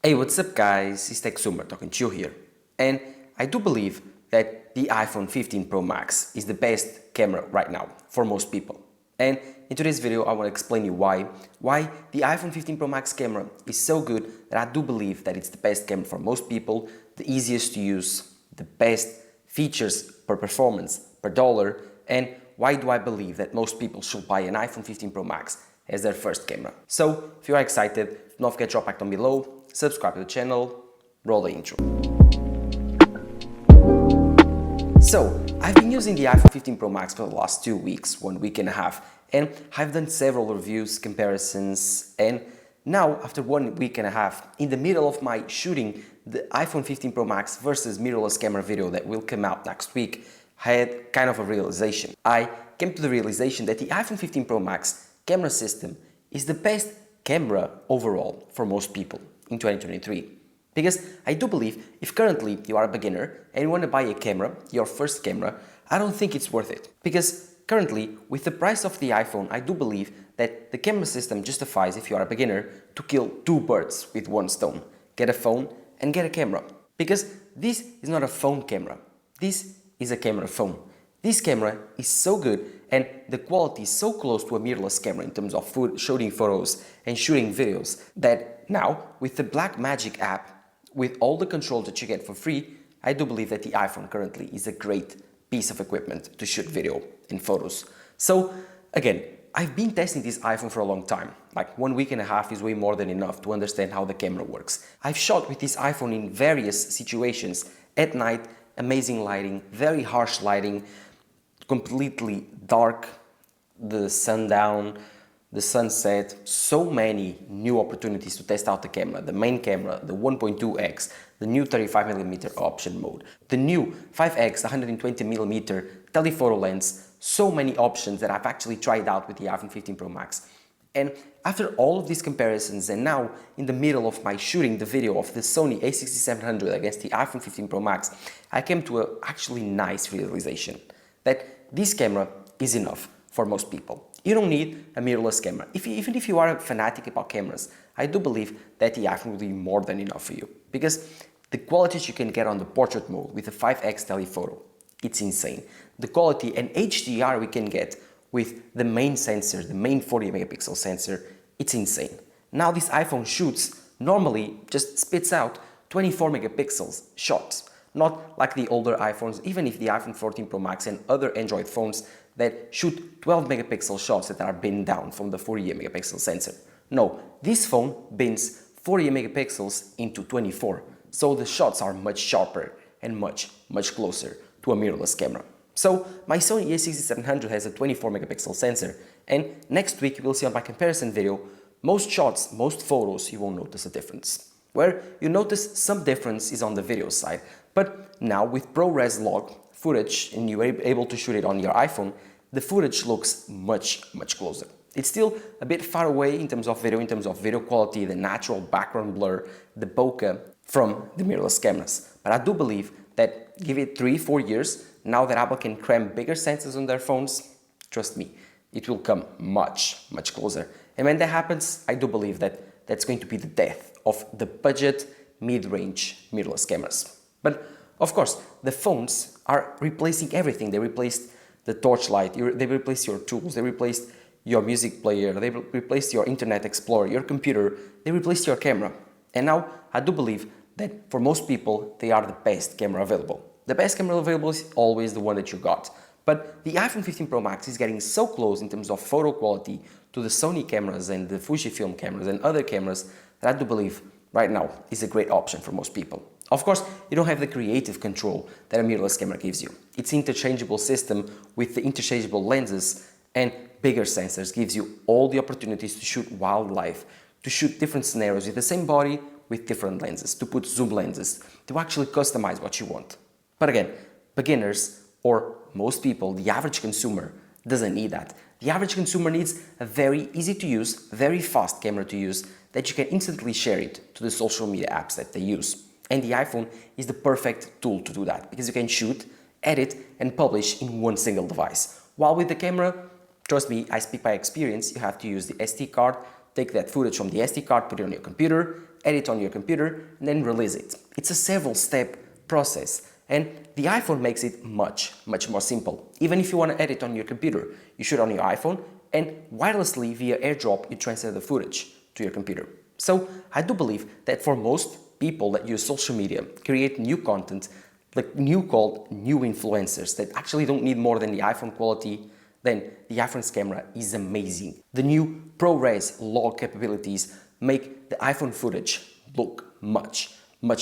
Hey, what's up guys, it's TechSumer talking to you here. And I do believe that the iPhone 15 Pro Max is the best camera right now for most people. And in today's video I want to explain you why the iPhone 15 Pro Max camera is so good that I do believe that it's the best camera for most people, the easiest to use, the best features per performance, per dollar, and why do I believe that most people should buy an iPhone 15 Pro Max as their first camera. So if you are excited, don't forget to drop a like down below, subscribe to the channel, roll the intro. So, I've been using the iPhone 15 Pro Max for the last 2 weeks, 1 week and a half, and I've done several reviews, comparisons, and now after 1 week and a half, in the middle of my shooting the iPhone 15 Pro Max versus mirrorless camera video that will come out next week, I had kind of a realization. I came to the realization that the iPhone 15 Pro Max camera system is the best camera overall for most people in 2023. Because I do believe if currently you are a beginner and you want to buy a camera, your first camera, I don't think it's worth it. Because currently, with the price of the iPhone, I do believe that the camera system justifies, if you are a beginner, to kill 2 birds with 1 stone. Get a phone and get a camera. Because this is not a phone camera. This is a camera phone. This camera is so good and the quality is so close to a mirrorless camera in terms of shooting photos and shooting videos that now, with the Blackmagic app, with all the controls that you get for free, I do believe that the iPhone currently is a great piece of equipment to shoot video and photos. So again, I've been testing this iPhone for a long time. Like 1 week and a half is way more than enough to understand how the camera works. I've shot with this iPhone in various situations. At night, amazing lighting, very harsh lighting, completely dark, the sundown, the sunset, so many new opportunities to test out the camera, the main camera, the 1.2x, the new 35mm option mode, the new 5x 120mm telephoto lens, so many options that I've actually tried out with the iPhone 15 Pro Max. And after all of these comparisons and now in the middle of my shooting the video of the Sony a6700 against the iPhone 15 Pro Max, I came to a actually nice realization that this camera is enough for most people. You don't need a mirrorless camera. Even if you are a fanatic about cameras, I do believe that the iPhone will be more than enough for you. Because the quality you can get on the portrait mode with the 5x telephoto, it's insane. The quality and HDR we can get with the main sensor, the main 40 megapixel sensor, it's insane. Now this iPhone shoots, normally just spits out 24 megapixels shots. Not like the older iPhones, even if the iPhone 14 Pro Max and other Android phones that shoot 12 megapixel shots that are binned down from the 40 megapixel sensor. No, this phone bins 40 megapixels into 24, so the shots are much sharper and much closer to a mirrorless camera. So my Sony a6700 has a 24 megapixel sensor, and next week you will see on my comparison video, most shots, most photos, you won't notice a difference. Where you notice some difference is on the video side, but now with ProRes log footage and you're able to shoot it on your iPhone, the footage looks much closer. It's still a bit far away in terms of video quality, the natural background blur, the bokeh from the mirrorless cameras. But I do believe that give it 3-4 years, now that Apple can cram bigger sensors on their phones, trust me, it will come much closer. And when that happens, I do believe that that's going to be the death of the budget mid-range mirrorless cameras. But of course, the phones are replacing everything. They replaced the torchlight, they replaced your tools, they replaced your music player, they replaced your Internet Explorer, your computer, they replaced your camera. And now I do believe that for most people, they are the best camera available. The best camera available is always the one that you got. But the iPhone 15 Pro Max is getting so close in terms of photo quality to the Sony cameras and the Fujifilm cameras and other cameras that I do believe right now is a great option for most people. Of course, you don't have the creative control that a mirrorless camera gives you. Its interchangeable system with the interchangeable lenses and bigger sensors gives you all the opportunities to shoot wildlife, to shoot different scenarios with the same body with different lenses, to put zoom lenses, to actually customize what you want. But again, beginners or most people, the average consumer, doesn't need that. The average consumer needs a very easy to use, very fast camera to use that you can instantly share it to the social media apps that they use. And the iPhone is the perfect tool to do that because you can shoot, edit and publish in one single device. While with the camera, trust me, I speak by experience, you have to use the SD card take that footage from the SD card, put it on your computer, edit on your computer, and then release it. It's a several step process, and the iPhone makes it much more simple. Even if you want to edit on your computer, you shoot on your iPhone, and wirelessly via AirDrop you transfer the footage to your computer. So I do believe that for most people that use social media, create new content, like new influencers that actually don't need more than the iPhone quality, then the iPhone's camera is amazing. The new ProRes log capabilities make the iPhone footage look much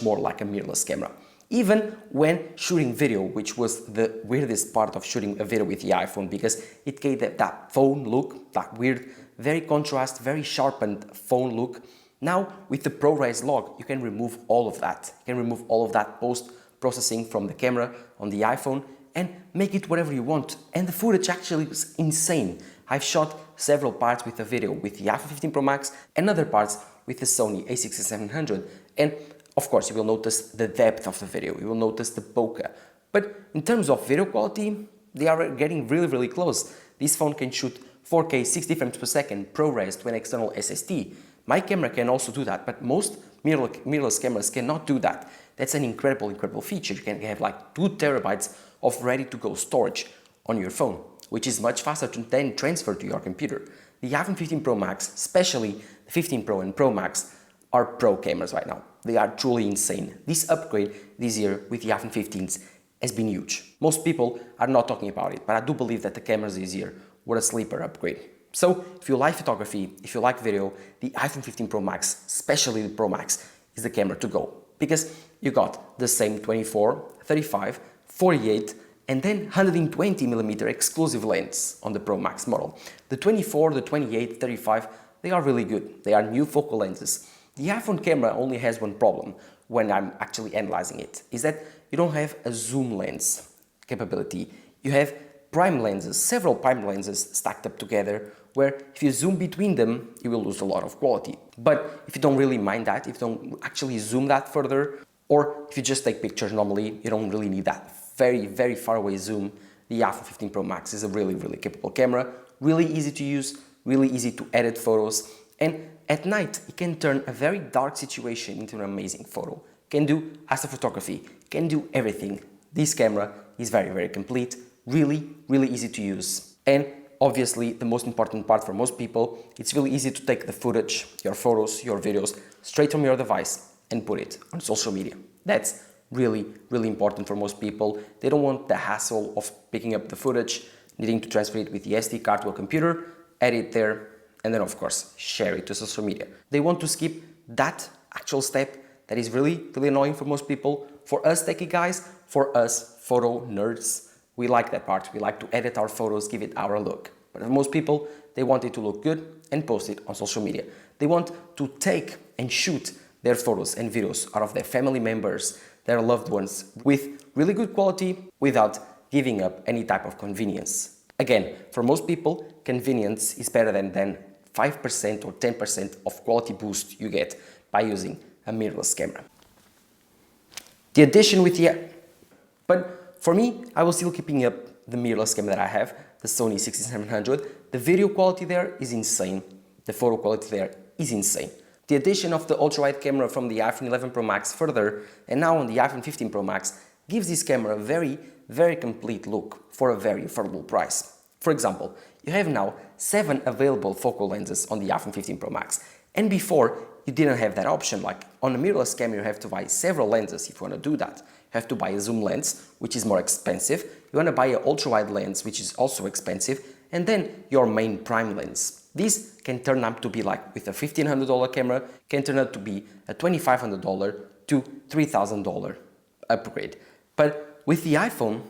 more like a mirrorless camera. Even when shooting video, which was the weirdest part of shooting a video with the iPhone, because it gave that phone look, that weird, very contrast, very sharpened phone look. Now with the ProRes log, you can remove all of that. You can remove all of that post-processing from the camera on the iPhone and make it whatever you want. And the footage actually is insane. I've shot several parts with the video with the iPhone 15 Pro Max and other parts with the Sony a6700. And of course, you will notice the depth of the video. You will notice the bokeh. But in terms of video quality, they are getting really close. This phone can shoot 4K 60 frames per second ProRes to an external SSD. My camera can also do that, but most mirrorless cameras cannot do that. That's an incredible feature. You can have like 2 terabytes of ready-to-go storage on your phone, which is much faster to then transfer to your computer. The iPhone 15 Pro Max, especially the 15 Pro and Pro Max, are pro cameras right now. They are truly insane. This upgrade this year with the iPhone 15s has been huge. Most people are not talking about it, but I do believe that the cameras this year were a sleeper upgrade. So if you like photography, if you like video, the iPhone 15 Pro Max, especially the Pro Max, is the camera to go. Because you got the same 24, 35, 48, and then 120mm exclusive lens on the Pro Max model. The 24, the 28, 35, they are really good. They are new focal lenses. The iPhone camera only has one problem when I'm actually analyzing it, is that you don't have a zoom lens capability. You have prime lenses, several prime lenses stacked up together, where if you zoom between them, you will lose a lot of quality. But if you don't really mind that, if you don't actually zoom that further, or if you just take pictures normally, you don't really need that very far away zoom, the iPhone 15 Pro Max is a really capable camera, really easy to use, really easy to edit photos, and at night, it can turn a very dark situation into an amazing photo. Can do astrophotography, can do everything. This camera is very complete, really easy to use. And obviously, the most important part for most people, it's really easy to take the footage, your photos, your videos, straight from your device and put it on social media. That's really important for most people. They don't want the hassle of picking up the footage, needing to transfer it with the SD card to a computer, edit there, and then of course share it to social media. They want to skip that actual step that is really annoying for most people. For us techie guys, for us photo nerds, we like that part. We like to edit our photos, give it our look. But for most people, they want it to look good and post it on social media. They want to take and shoot their photos and videos out of their family members, their loved ones, with really good quality without giving up any type of convenience. Again, for most people, convenience is better than 5% or 10% of quality boost you get by using a mirrorless camera. The addition with but for me, I was still keeping up the mirrorless camera that I have, the Sony a6700. The video quality there is insane. The photo quality there is insane. The addition of the ultra-wide camera from the iPhone 11 Pro Max further, and now on the iPhone 15 Pro Max, gives this camera a very complete look for a very affordable price. For example, you have now 7 available focal lenses on the iPhone 15 Pro Max, and before you didn't have that option. Like on a mirrorless camera, you have to buy several lenses if you want to do that. You have to buy a zoom lens, which is more expensive. You want to buy an ultra-wide lens, which is also expensive, and then your main prime lens. This can turn out to be like, with a $1,500 camera, can turn out to be a $2,500 to $3,000 upgrade. But with the iPhone,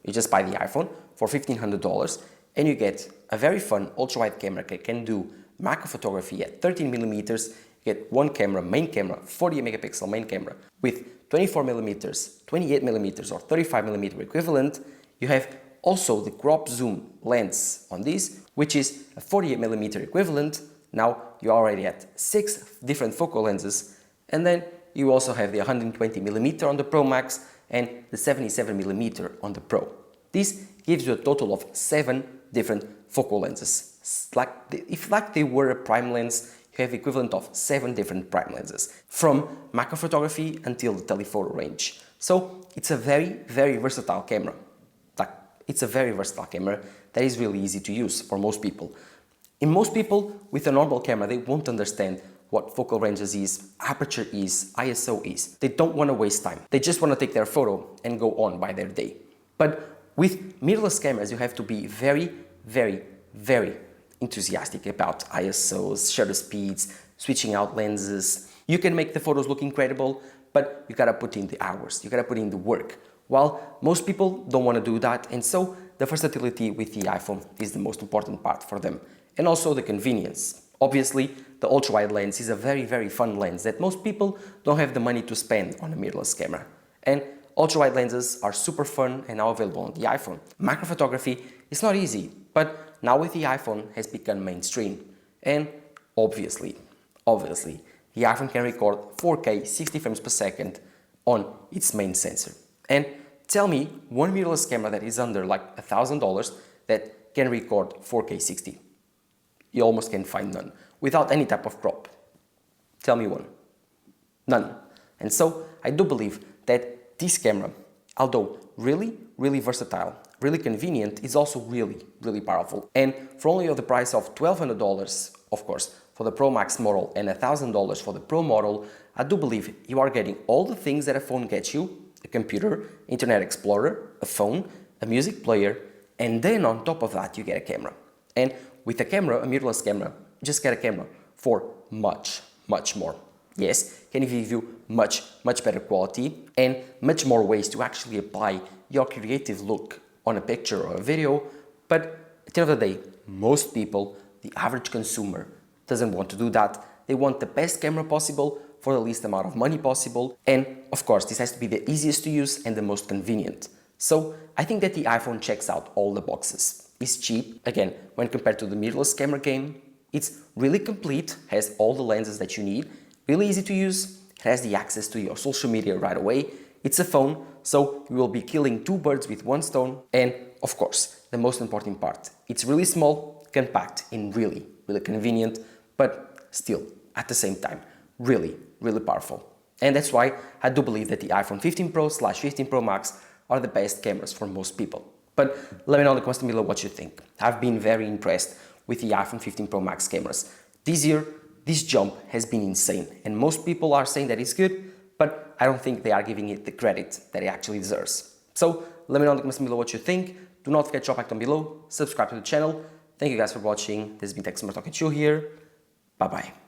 you just buy the iPhone for $1,500 and you get a very fun ultra-wide camera that can do macro photography at 13mm. You get one camera, main camera, 48 megapixel main camera with 24mm, 28mm or 35mm equivalent. You have also the crop zoom lens on this, which is a 48mm equivalent. Now you're already at 6 different focal lenses, and then you also have the 120mm on the Pro Max and the 77mm on the Pro. This gives you a total of 7 different focal lenses. If they were a prime lens, you have equivalent of 7 different prime lenses, from macro photography until the telephoto range. So it's a very, very versatile camera. It's a very versatile camera that is really easy to use for most people. In most people, with a normal camera, they won't understand what focal ranges is, aperture is, ISO is. They don't want to waste time. They just want to take their photo and go on by their day. But with mirrorless cameras, you have to be very, very, very enthusiastic about ISOs, shutter speeds, switching out lenses. You can make the photos look incredible, but you gotta put in the hours, you gotta put in the work. While most people don't want to do that, and so the versatility with the iPhone is the most important part for them. And also the convenience. Obviously, the ultra-wide lens is a very, very fun lens that most people don't have the money to spend on a mirrorless camera. And ultra-wide lenses are super fun and now available on the iPhone. Macro photography is not easy, but now with the iPhone has become mainstream. And obviously, the iPhone can record 4K 60 frames per second on its main sensor. And tell me one mirrorless camera that is under like $1,000 that can record 4K 60. You almost can find none without any type of crop. Tell me one. None. And so I do believe that this camera, although really, really versatile, really convenient, is also really, really powerful. And for only the price of $1,200, of course, for the Pro Max model and $1,000 for the Pro model, I do believe you are getting all the things that a phone gets you: a computer, Internet Explorer, a phone, a music player, and then on top of that you get a camera. And with a camera, a mirrorless camera, just get a camera for much, much more. Yes, can give you much, much better quality and much more ways to actually apply your creative look on a picture or a video. But at the end of the day, most people, the average consumer, doesn't want to do that. They want the best camera possible for the least amount of money possible. And of course, this has to be the easiest to use and the most convenient. So I think that the iPhone checks out all the boxes. It's cheap, again, when compared to the mirrorless camera game. It's really complete, has all the lenses that you need, really easy to use, it has the access to your social media right away. It's a phone, so you will be killing 2 birds with 1 stone. And of course, the most important part, it's really small, compact, and really, really convenient, but still, at the same time, really, really powerful. And that's why I do believe that the iPhone 15 Pro/15 Pro Max are the best cameras for most people. But let me know in the comments below what you think. I've been very impressed with the iPhone 15 Pro Max cameras. This year, this jump has been insane, and most people are saying that it's good, but I don't think they are giving it the credit that it actually deserves. So let me know in the comments below what you think. Do not forget to drop a like down below, subscribe to the channel. Thank you guys for watching. This has been Tech Summer talking to you here. Bye bye.